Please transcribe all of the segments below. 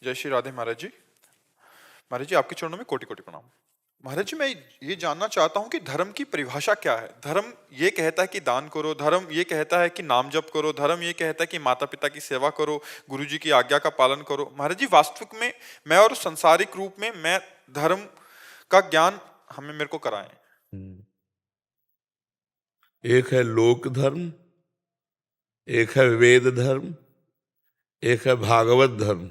जय श्री राधे महाराज जी। महाराज जी, आपके चरणों में कोटि कोटि प्रणाम। महाराज जी, मैं ये जानना चाहता हूँ कि धर्म की परिभाषा क्या है। धर्म ये कहता है कि दान करो, धर्म ये कहता है कि नाम जप करो, धर्म ये कहता है कि माता पिता की सेवा करो, गुरु जी की आज्ञा का पालन करो। महाराज जी, वास्तविक में मैं और संसारिक रूप में मैं धर्म का ज्ञान हमें मेरे को कराएं। एक है लोक धर्म, एक है वेद धर्म, एक है भागवत धर्म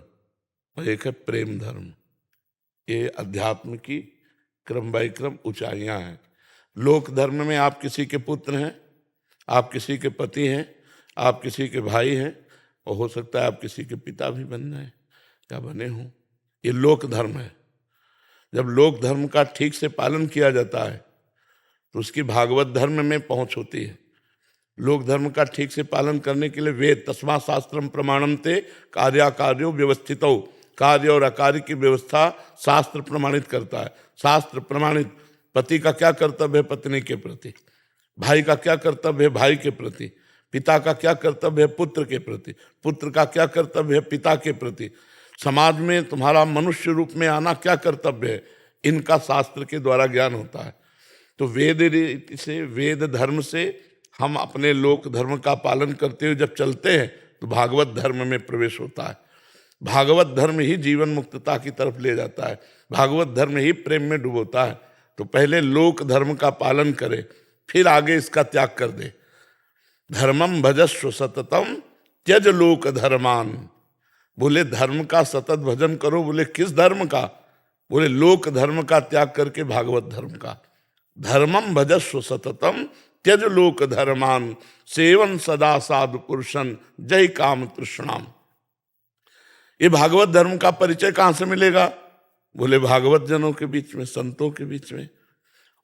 और एक है प्रेम धर्म। ये अध्यात्म की क्रम बाई क्रम ऊंचाइयां हैं। लोक धर्म में आप किसी के पुत्र हैं, आप किसी के पति हैं, आप किसी के भाई हैं और हो सकता है आप किसी के पिता भी बन जाए या बने हों। ये लोक धर्म है। जब लोक धर्म का ठीक से पालन किया जाता है तो उसकी भागवत धर्म में पहुंच होती है। लोक धर्म का ठीक से पालन करने के लिए वेद तस्मा शास्त्रम प्रमाणम ते कार्याकार्यो व्यवस्थितो, कार्य और अकार्य की व्यवस्था शास्त्र प्रमाणित करता है। शास्त्र प्रमाणित पति का क्या कर्तव्य है पत्नी के प्रति, भाई का क्या कर्तव्य है भाई के प्रति, पिता का क्या कर्तव्य है पुत्र के प्रति, पुत्र का क्या कर्तव्य है पिता के प्रति, समाज में तुम्हारा मनुष्य रूप में आना क्या कर्तव्य है, इनका शास्त्र के द्वारा ज्ञान होता है। तो वेद रीति से, वेद धर्म से हम अपने लोक धर्म का पालन करते हुए जब चलते हैं तो भागवत धर्म में प्रवेश होता है। भागवत धर्म ही जीवन मुक्तता की तरफ ले जाता है, भागवत धर्म ही प्रेम में डुबोता है। तो पहले लोक धर्म का पालन करे, फिर आगे इसका त्याग कर दे। धर्मम भजस्व सततम त्यज लोक धर्मान। बोले धर्म का सतत भजन करो। बोले किस धर्म का? बोले लोक धर्म का त्याग करके भागवत धर्म का। धर्मम भजस्व सततम त्यज लोक धर्मान सेवन सदा साधु पुरुषन जय काम तृष्णाम। ये भागवत धर्म का परिचय कहां से मिलेगा? बोले भागवत जनों के बीच में, संतों के बीच में।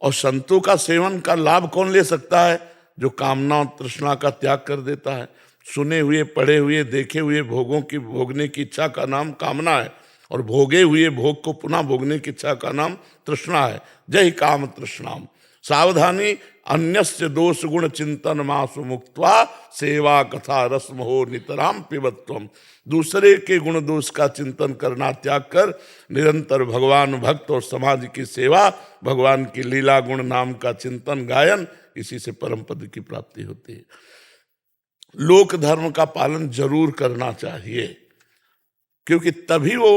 और संतों का सेवन का लाभ कौन ले सकता है? जो कामना और तृष्णा का त्याग कर देता है। सुने हुए, पढ़े हुए, देखे हुए भोगों की भोगने की इच्छा का नाम कामना है और भोगे हुए भोग को पुनः भोगने की इच्छा का नाम तृष्णा है। जय काम तृष्णाम। सावधानी, अन्यस्य दोष गुण चिंतन मासु मुक्त्वा सेवा कथा रस्म हो नितराम पिबत्वम। दूसरे के गुण दोष का चिंतन करना त्याग कर निरंतर भगवान भक्त और समाज की सेवा, भगवान की लीला गुण नाम का चिंतन गायन, इसी से परम पद की प्राप्ति होती है। लोक धर्म का पालन जरूर करना चाहिए, क्योंकि तभी वो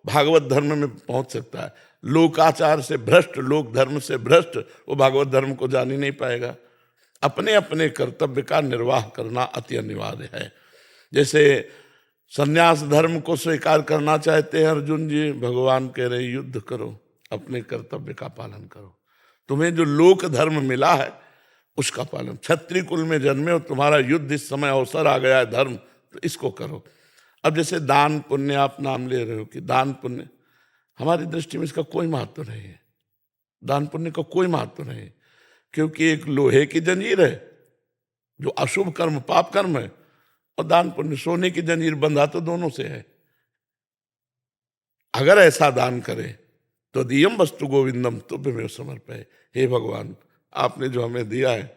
भागवत धर्म में पहुंच सकता है। लोकाचार से भ्रष्ट, लोक धर्म से भ्रष्ट, वो भागवत धर्म को जान ही नहीं पाएगा। अपने अपने कर्तव्य का निर्वाह करना अति अनिवार्य है। जैसे संन्यास धर्म को स्वीकार करना चाहते हैं अर्जुन जी, भगवान कह रहे युद्ध करो, अपने कर्तव्य का पालन करो। तुम्हें जो लोक धर्म मिला है उसका पालन। क्षत्रिय कुल में जन्मे हो, तुम्हारा युद्ध इस समय अवसर आ गया है धर्म, तो इसको करो। अब जैसे दान पुण्य आप नाम ले रहे हो कि दान पुण्य, हमारी दृष्टि में इसका कोई महत्व नहीं है। दान पुण्य का कोई महत्व नहीं है, क्योंकि एक लोहे की जंजीर है जो अशुभ कर्म पाप कर्म है, और दान पुण्य सोने की जंजीर बंधा तो दोनों से है। अगर ऐसा दान करे तो दियम वस्तु गोविंदम तुभ्यमेव समर्पये। हे भगवान, आपने जो हमें दिया है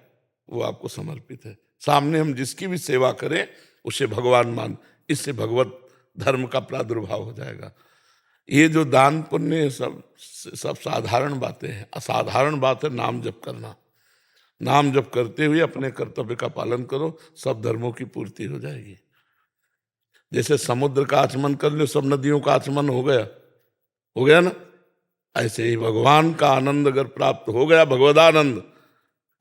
वो आपको समर्पित है। सामने हम जिसकी भी सेवा करें उसे भगवान मान, इससे भगवत धर्म का प्रादुर्भाव हो जाएगा। ये जो दान पुण्य सब साधारण बातें हैं। असाधारण बात है नाम जप करना। नाम जप करते हुए अपने कर्तव्य का पालन करो, सब धर्मों की पूर्ति हो जाएगी। जैसे समुद्र का आचमन कर लो, सब नदियों का आचमन हो गया ना। ऐसे ही भगवान का आनंद अगर प्राप्त हो गया, भगवदानंद,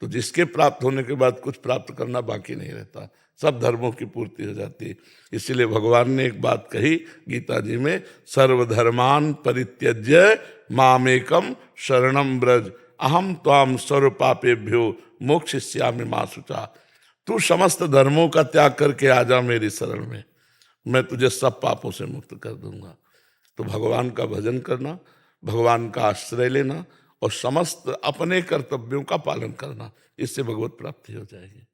तो जिसके प्राप्त होने के बाद कुछ प्राप्त करना बाकी नहीं रहता, सब धर्मों की पूर्ति हो जाती है। इसीलिए भगवान ने एक बात कही गीता जी में, सर्वधर्मान परित्यज्य मामेकम शरणम ब्रज अहम त्वाम सर्व पापेभ्यो मोक्षयिष्यामि मा शुचा। तू समस्त धर्मों का त्याग करके आ जा मेरी शरण में, मैं तुझे सब पापों से मुक्त कर दूंगा। तो भगवान का भजन करना, भगवान का आश्रय लेना और समस्त अपने कर्तव्यों का पालन करना, इससे भगवत प्राप्ति हो जाएगी।